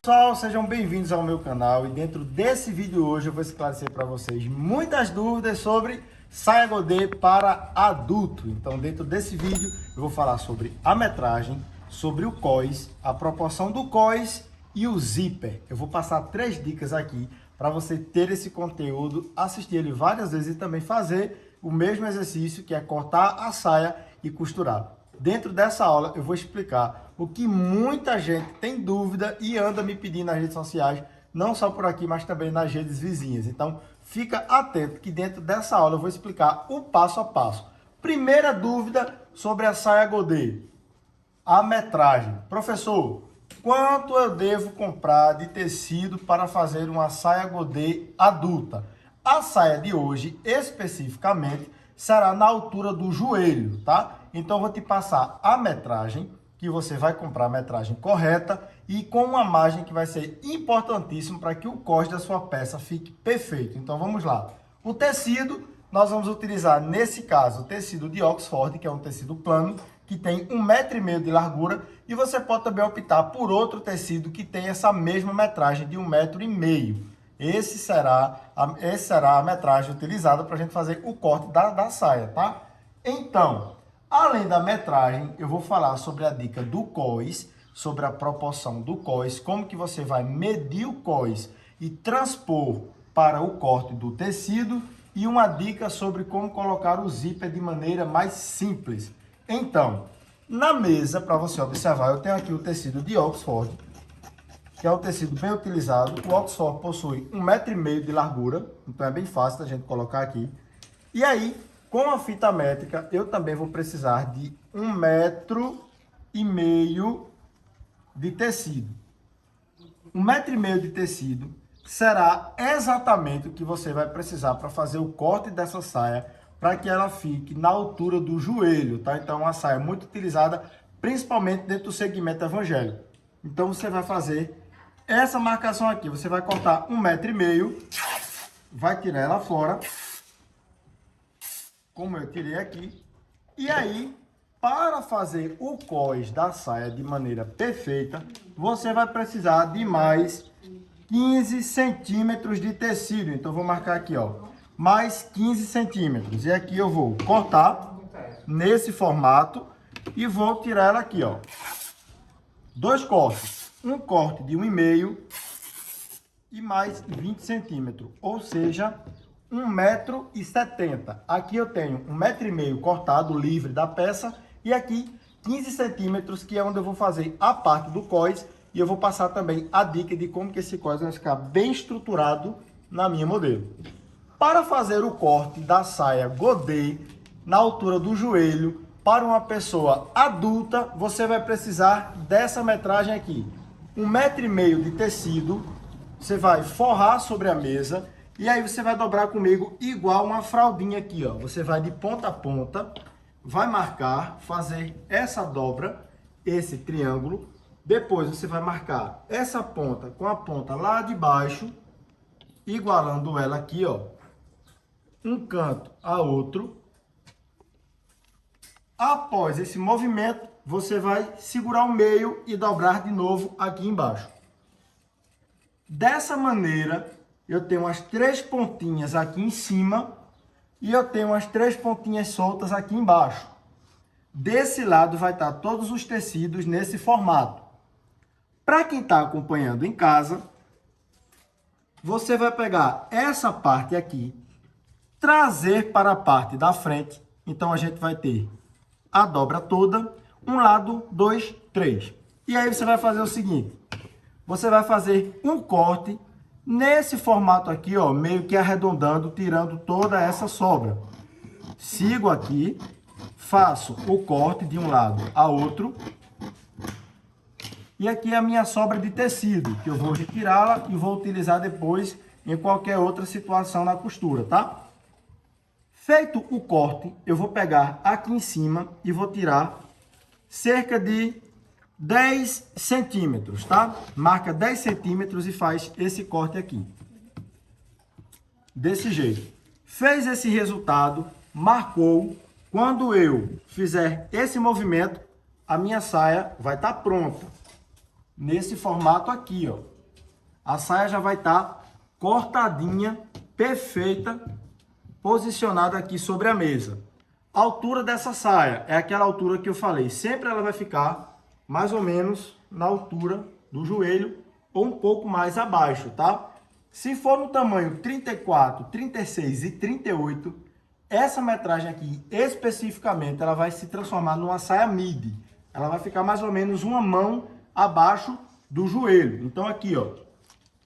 Pessoal, sejam bem-vindos ao meu canal e dentro desse vídeo hoje eu vou esclarecer para vocês muitas dúvidas sobre saia godê para adulto. Então dentro desse vídeo eu vou falar sobre a metragem, sobre o cós, a proporção do cós e o zíper. Eu vou passar 3 dicas aqui para você ter esse conteúdo, assistir ele várias vezes e também fazer o mesmo exercício, que é cortar a saia e costurar. Dentro dessa aula eu vou explicar o que muita gente tem dúvida e anda me pedindo nas redes sociais, não só por aqui, mas também nas redes vizinhas. Então fica atento que dentro dessa aula eu vou explicar o passo a passo. Primeira dúvida sobre a saia godê, a metragem. Professor, quanto eu devo comprar de tecido para fazer uma saia godê adulta? A saia de hoje, especificamente, será na altura do joelho, tá? Então, eu vou te passar a metragem, que você vai comprar a metragem correta e com uma margem que vai ser importantíssimo para que o cós da sua peça fique perfeito. Então, vamos lá. O tecido, nós vamos utilizar, nesse caso, o tecido de Oxford, que é um tecido plano, que tem 1,5 m de largura, e você pode também optar por outro tecido que tem essa mesma metragem de 1,5 m. Esse será a metragem utilizada para a gente fazer o corte da saia, tá? Então, além da metragem, eu vou falar sobre a dica do cós, sobre a proporção do cós, como que você vai medir o cós e transpor para o corte do tecido, e uma dica sobre como colocar o zíper de maneira mais simples. Então, na mesa, para você observar, eu tenho aqui o tecido de Oxford, que é um tecido bem utilizado. O Oxford possui 1,5 m de largura, então é bem fácil da gente colocar aqui. E aí, com a fita métrica, eu também vou precisar de 1,5 m de tecido. 1,5 m de tecido será exatamente o que você vai precisar para fazer o corte dessa saia, para que ela fique na altura do joelho, tá? Então, é uma saia muito utilizada, principalmente dentro do segmento evangélico. Então, você vai fazer essa marcação aqui, você vai cortar 1,5 m, vai tirar ela fora, como eu tirei aqui, e aí, para fazer o cós da saia de maneira perfeita, você vai precisar de mais 15 centímetros de tecido. Então, vou marcar aqui, ó, mais 15 centímetros, e aqui eu vou cortar nesse formato e vou tirar ela aqui, ó, 2 cortes. Um corte de 1,5 e mais 20 centímetros, ou seja, 1,70 m. Aqui eu tenho 1,5 m cortado, livre da peça, e aqui 15 centímetros, que é onde eu vou fazer a parte do cós, e eu vou passar também a dica de como que esse cós vai ficar bem estruturado na minha modelo. Para fazer o corte da saia godê na altura do joelho, para uma pessoa adulta, você vai precisar dessa metragem aqui. 1,5 m de tecido, você vai forrar sobre a mesa e aí você vai dobrar comigo igual uma fraldinha aqui, ó. Você vai de ponta a ponta, vai marcar, fazer essa dobra, esse triângulo. Depois você vai marcar essa ponta com a ponta lá de baixo, igualando ela aqui, ó, um canto a outro. Após esse movimento, você vai segurar o meio e dobrar de novo aqui embaixo. Dessa maneira, eu tenho as 3 pontinhas aqui em cima e eu tenho as 3 pontinhas soltas aqui embaixo. Desse lado vai estar todos os tecidos nesse formato. Para quem está acompanhando em casa, você vai pegar essa parte aqui, trazer para a parte da frente. Então, a gente vai ter a dobra toda, um lado, 2, 3. E aí você vai fazer o seguinte, você vai fazer um corte nesse formato aqui, ó, meio que arredondando, tirando toda essa sobra. Sigo aqui, faço o corte de um lado a outro. E aqui é a minha sobra de tecido, que eu vou retirá-la e vou utilizar depois em qualquer outra situação na costura, tá? Feito o corte, eu vou pegar aqui em cima e vou tirar cerca de 10 centímetros, tá? Marca 10 centímetros e faz esse corte aqui. Desse jeito. Fez esse resultado, marcou. Quando eu fizer esse movimento, a minha saia vai estar pronta. Nesse formato aqui, ó. a saia já vai estar cortadinha, perfeita, posicionada aqui sobre a mesa. A altura dessa saia é aquela altura que eu falei, sempre ela vai ficar mais ou menos na altura do joelho ou um pouco mais abaixo, tá? Se for no tamanho 34, 36 e 38, essa metragem aqui especificamente ela vai se transformar numa saia midi. Ela vai ficar mais ou menos uma mão abaixo do joelho. Então aqui, ó,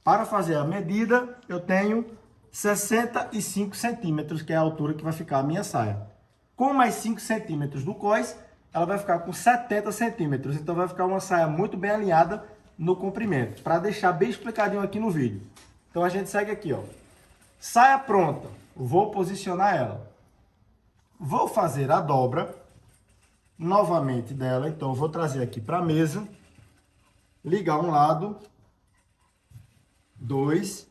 para fazer a medida, eu tenho 65 centímetros, que é a altura que vai ficar a minha saia. Com mais 5 centímetros do cós, ela vai ficar com 70 centímetros. Então vai ficar uma saia muito bem alinhada no comprimento, para deixar bem explicadinho aqui no vídeo. Então a gente segue aqui, ó. Saia pronta, vou posicionar ela. Vou fazer a dobra novamente dela, então eu vou trazer aqui para a mesa, ligar um lado, 2,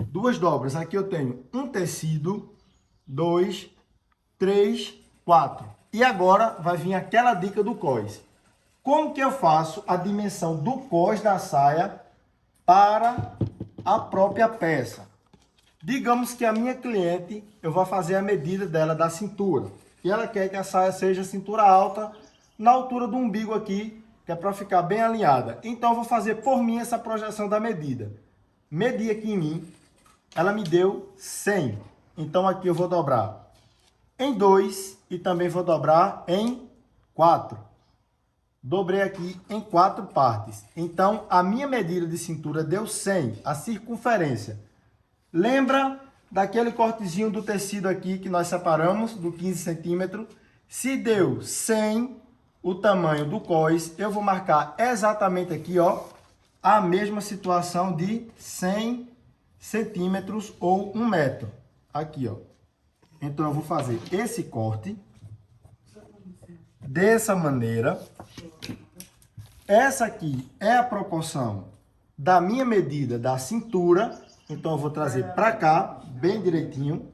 duas dobras. Aqui eu tenho um tecido, 2, 3, 4. E agora vai vir aquela dica do cós. Como que eu faço a dimensão do cós da saia para a própria peça? Digamos que a minha cliente, eu vou fazer a medida dela da cintura. E ela quer que a saia seja cintura alta, na altura do umbigo aqui, que é para ficar bem alinhada. Então eu vou fazer por mim essa projeção da medida. Medi aqui em mim, ela me deu 100. Então aqui eu vou dobrar em 2 e também vou dobrar em 4. Dobrei aqui em 4 partes. Então a minha medida de cintura deu 100, a circunferência. Lembra daquele cortezinho do tecido aqui que nós separamos, do 15 centímetros? Se deu 100 o tamanho do cós, eu vou marcar exatamente aqui, ó, a mesma situação de 100 centímetros ou 1 metro. Aqui, ó. Então eu vou fazer esse corte dessa maneira. Essa aqui é a proporção da minha medida da cintura. Então eu vou trazer para cá, bem direitinho.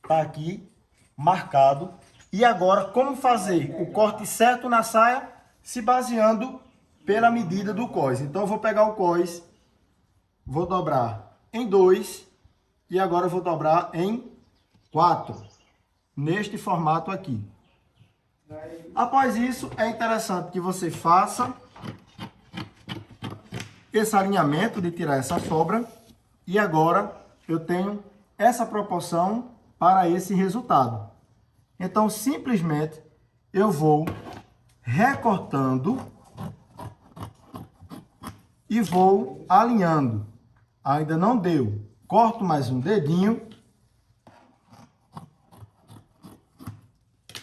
Tá aqui, marcado. E agora, como fazer o corte certo na saia? Se baseando pela medida do cós. Então eu vou pegar o cós, vou dobrar em 2 e agora eu vou dobrar em 4. Neste formato aqui. Após isso, é interessante que você faça esse alinhamento de tirar essa sobra. E agora eu tenho essa proporção para esse resultado. Então, simplesmente, eu vou recortando e vou alinhando. Ainda não deu. Corto mais um dedinho.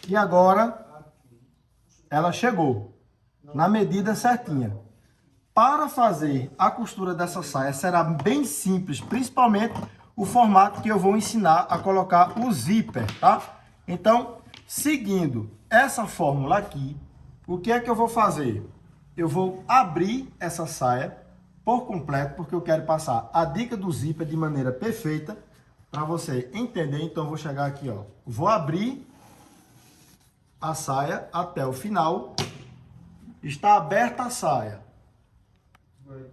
E agora ela chegou na medida certinha. Para fazer a costura dessa saia será bem simples, principalmente o formato que eu vou ensinar a colocar o zíper, tá? Então, seguindo essa fórmula aqui, o que é que eu vou fazer? Eu vou abrir essa saia por completo, porque eu quero passar a dica do zíper de maneira perfeita para você entender. Então, eu vou chegar aqui, ó, vou abrir a saia até o final. Está aberta a saia.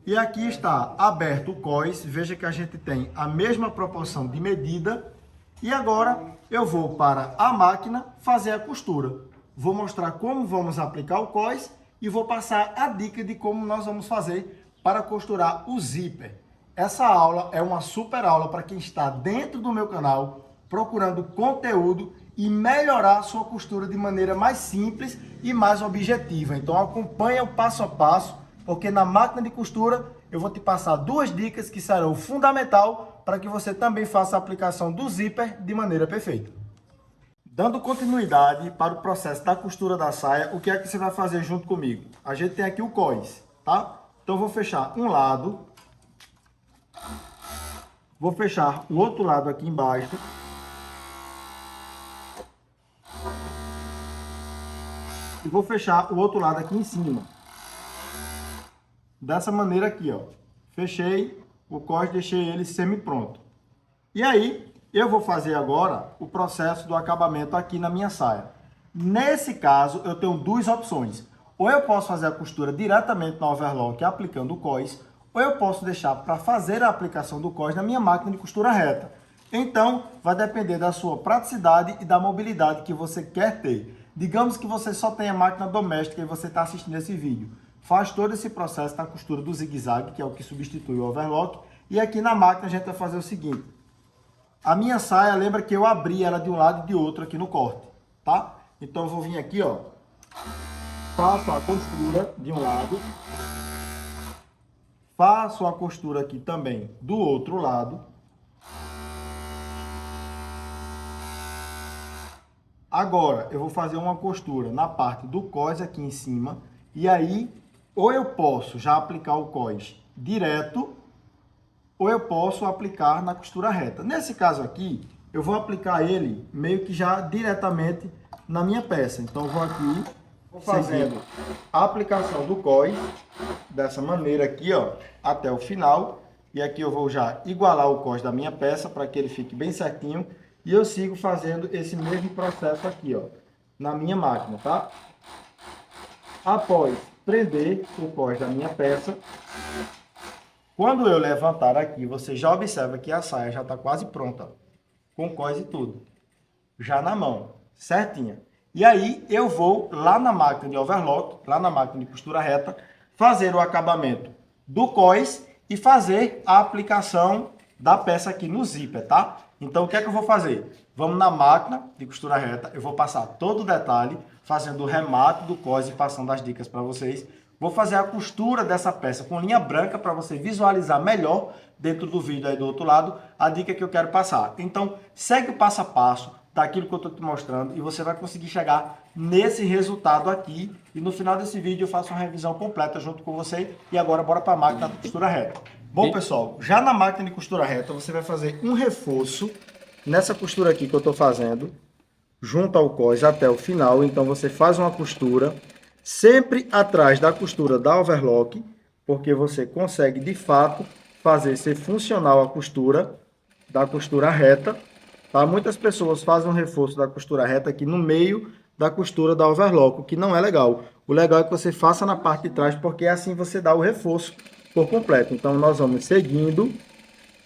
E aqui está aberto o cós. Veja que a gente tem a mesma proporção de medida. E agora eu vou para a máquina fazer a costura. Vou mostrar como vamos aplicar o cós e vou passar a dica de como nós vamos fazer para costurar o zíper. Essa aula é uma super aula para quem está dentro do meu canal procurando conteúdo e melhorar a sua costura de maneira mais simples e mais objetiva. Então acompanha o passo a passo, porque na máquina de costura eu vou te passar 2 dicas que serão fundamental para que você também faça a aplicação do zíper de maneira perfeita. Dando continuidade para o processo da costura da saia, o que é que você vai fazer junto comigo? A gente tem aqui o cós, tá? Então eu vou fechar um lado, vou fechar o outro lado aqui embaixo. E vou fechar o outro lado aqui em cima. Dessa maneira aqui, ó. Fechei o cós, deixei ele semi-pronto. E aí, eu vou fazer agora o processo do acabamento aqui na minha saia. Nesse caso, eu tenho 2 opções. ou eu posso fazer a costura diretamente na overlock aplicando o cós, ou eu posso deixar para fazer a aplicação do cós na minha máquina de costura reta. Então, vai depender da sua praticidade e da mobilidade que você quer ter. Digamos que você só tem a máquina doméstica e você está assistindo esse vídeo. Faz todo esse processo na costura do zigue-zague, que é o que substitui o overlock. E aqui na máquina a gente vai fazer o seguinte. A minha saia, lembra que eu abri ela de um lado e de outro aqui no corte, tá? Então eu vou vir aqui, ó. Faço a costura de um lado. Faço a costura aqui também do outro lado. Agora, eu vou fazer uma costura na parte do cós aqui em cima. E aí, ou eu posso já aplicar o cós direto, ou eu posso aplicar na costura reta. Nesse caso aqui, eu vou aplicar ele meio que já diretamente na minha peça. Então, eu vou aqui, vou fazendo a aplicação do cós, dessa maneira aqui, ó, até o final. E aqui eu vou já igualar o cós da minha peça, para que ele fique bem certinho. E eu sigo fazendo esse mesmo processo aqui, ó, na minha máquina, tá? Após prender o cós da minha peça, quando eu levantar aqui, você já observa que a saia já está quase pronta, com cós e tudo, já na mão, certinha. E aí eu vou lá na máquina de overlock, lá na máquina de costura reta, fazer o acabamento do cós e fazer a aplicação da peça aqui no zíper, tá? Então, o que é que eu vou fazer? Vamos na máquina de costura reta, eu vou passar todo o detalhe, fazendo o remate do cós e passando as dicas para vocês. Vou fazer a costura dessa peça com linha branca para você visualizar melhor dentro do vídeo aí do outro lado a dica que eu quero passar. Então, segue o passo a passo daquilo que eu estou te mostrando e você vai conseguir chegar nesse resultado aqui. E no final desse vídeo eu faço uma revisão completa junto com você. E agora, bora para a máquina de costura reta. Bom, pessoal, já na máquina de costura reta, você vai fazer um reforço nessa costura aqui que eu estou fazendo, junto ao cós até o final. Então, você faz uma costura sempre atrás da costura da overlock, porque você consegue, de fato, fazer ser funcional a costura da costura reta. Tá? Muitas pessoas fazem um reforço da costura reta aqui no meio da costura da overlock, o que não é legal. O legal é que você faça na parte de trás, porque assim você dá o reforço por completo. Então, nós vamos seguindo,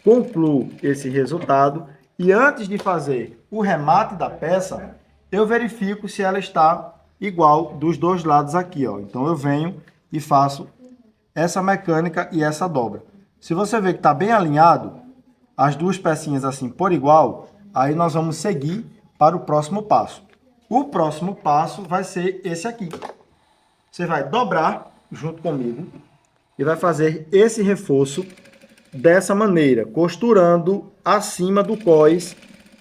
concluo esse resultado e antes de fazer o remate da peça, eu verifico se ela está igual dos dois lados aqui, ó. Então, eu venho e faço essa mecânica e essa dobra. Se você ver que está bem alinhado, as duas pecinhas assim por igual, aí nós vamos seguir para o próximo passo. O próximo passo vai ser esse aqui. Você vai dobrar junto comigo e vai fazer esse reforço dessa maneira, costurando acima do cós,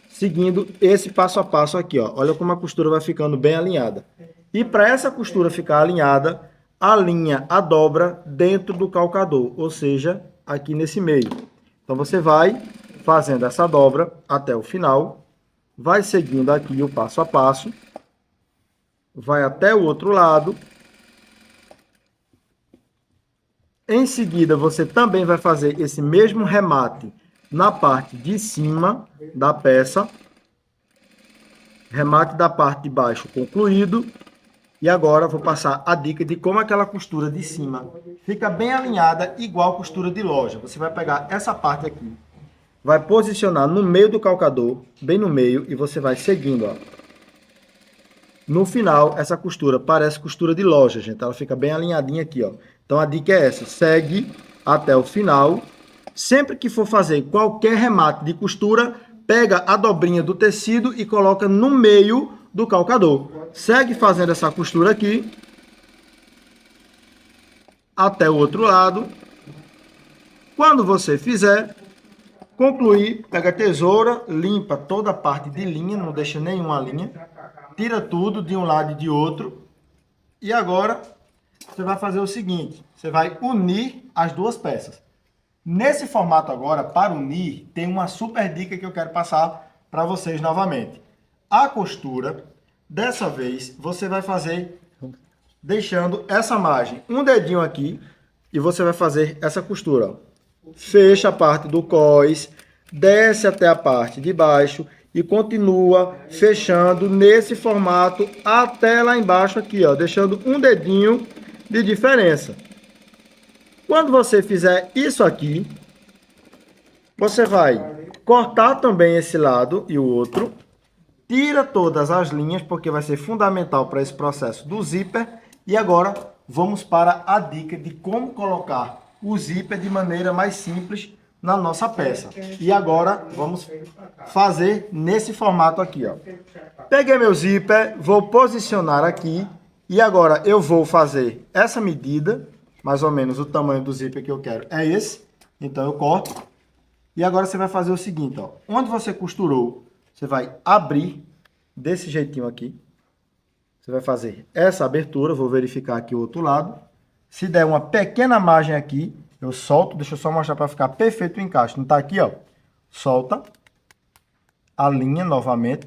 seguindo esse passo a passo aqui, ó. Olha como a costura vai ficando bem alinhada. E para essa costura ficar alinhada, alinha a dobra dentro do calcador, ou seja, aqui nesse meio. Então você vai fazendo essa dobra até o final, vai seguindo aqui o passo a passo, vai até o outro lado. Em seguida, você também vai fazer esse mesmo remate na parte de cima da peça. Remate da parte de baixo concluído. E agora vou passar a dica de como aquela costura de cima fica bem alinhada, igual costura de loja. Você vai pegar essa parte aqui, vai posicionar no meio do calcador, bem no meio, e você vai seguindo, ó. No final, essa costura parece costura de loja, gente. Ela fica bem alinhadinha aqui, ó. Então, a dica é essa. Segue até o final. Sempre que for fazer qualquer remate de costura, pega a dobrinha do tecido e coloca no meio do calcador. Segue fazendo essa costura aqui até o outro lado. Quando você fizer, concluir, pega a tesoura, limpa toda a parte de linha, não deixa nenhuma linha. Tira tudo de um lado e de outro. E agora você vai fazer o seguinte, você vai unir as duas peças. Nesse formato agora, para unir, tem uma super dica que eu quero passar para vocês novamente. A costura, dessa vez, você vai fazer deixando essa margem, um dedinho aqui, e você vai fazer essa costura. Ó. Fecha a parte do cós, desce até a parte de baixo e continua fechando nesse formato até lá embaixo aqui, ó, deixando um dedinho de diferença. Quando você fizer isso aqui, você vai cortar também esse lado e o outro, tira todas as linhas, porque vai ser fundamental para esse processo do zíper. E agora vamos para a dica de como colocar o zíper de maneira mais simples na nossa peça. E agora vamos fazer nesse formato aqui, ó. Peguei meu zíper, vou posicionar aqui e agora eu vou fazer essa medida, mais ou menos o tamanho do zíper que eu quero é esse. Então eu corto. E agora você vai fazer o seguinte, ó. Onde você costurou, você vai abrir desse jeitinho aqui. Você vai fazer essa abertura, vou verificar aqui o outro lado. Se der uma pequena margem aqui, eu solto, deixa eu só mostrar para ficar perfeito o encaixe. Não tá aqui, ó. Solta, alinha novamente,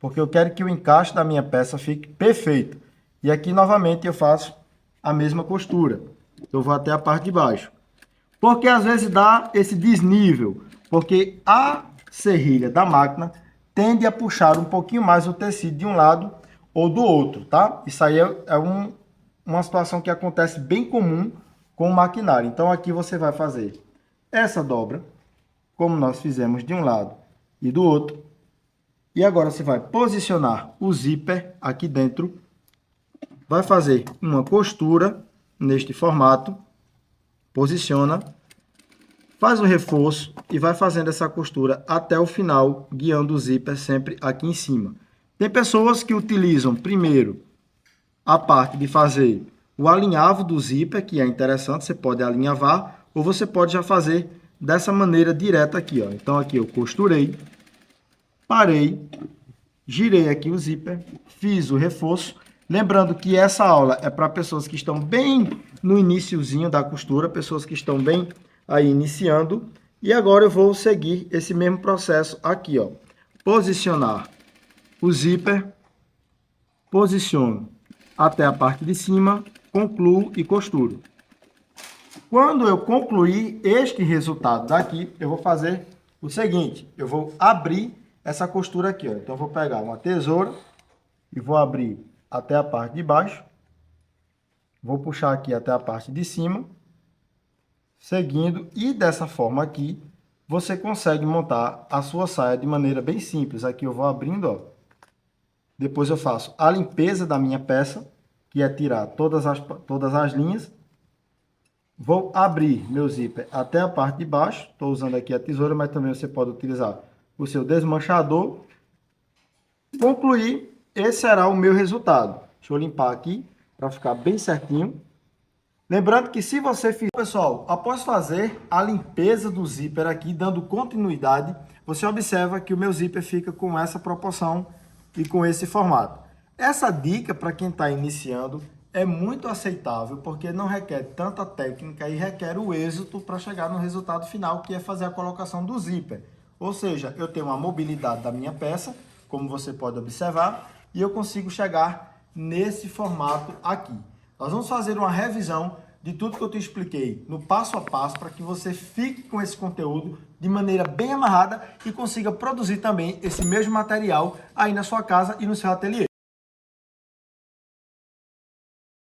porque eu quero que o encaixe da minha peça fique perfeito. E aqui novamente eu faço a mesma costura. Eu vou até a parte de baixo. Porque às vezes dá esse desnível, porque a serrilha da máquina tende a puxar um pouquinho mais o tecido de um lado ou do outro, tá? Isso aí é uma situação que acontece bem comum com o maquinário. Então aqui você vai fazer essa dobra, como nós fizemos de um lado e do outro. E agora você vai posicionar o zíper aqui dentro, vai fazer uma costura neste formato, posiciona, faz o reforço e vai fazendo essa costura até o final, guiando o zíper sempre aqui em cima. Tem pessoas que utilizam primeiro a parte de fazer o alinhavo do zíper, que é interessante, você pode alinhavar, ou você pode já fazer dessa maneira direta aqui, ó. Então aqui eu costurei, parei, girei aqui o zíper, fiz o reforço. Lembrando que essa aula é para pessoas que estão bem no iniciozinho da costura, pessoas que estão bem aí iniciando. E agora eu vou seguir esse mesmo processo aqui, ó. Posicionar o zíper, posiciono até a parte de cima, concluo e costuro. Quando eu concluir este resultado daqui, eu vou fazer o seguinte, eu vou abrir essa costura aqui, ó. Então eu vou pegar uma tesoura e vou abrir até a parte de baixo, vou puxar aqui até a parte de cima, seguindo, e dessa forma aqui, você consegue montar a sua saia de maneira bem simples. Aqui eu vou abrindo, ó. Depois eu faço a limpeza da minha peça, que é tirar todas as linhas. Vou abrir meu zíper até a parte de baixo, estou usando aqui a tesoura, mas também você pode utilizar o seu desmanchador. Concluir. Esse será o meu resultado. Deixa eu limpar aqui para ficar bem certinho. Lembrando que se você fizer... Pessoal, após fazer a limpeza do zíper aqui, dando continuidade, você observa que o meu zíper fica com essa proporção e com esse formato. Essa dica para quem está iniciando é muito aceitável, porque não requer tanta técnica e requer o êxito para chegar no resultado final, que é fazer a colocação do zíper. Ou seja, eu tenho uma mobilidade da minha peça, como você pode observar, e eu consigo chegar nesse formato aqui. Nós vamos fazer uma revisão de tudo que eu te expliquei no passo a passo para que você fique com esse conteúdo de maneira bem amarrada e consiga produzir também esse mesmo material aí na sua casa e no seu ateliê.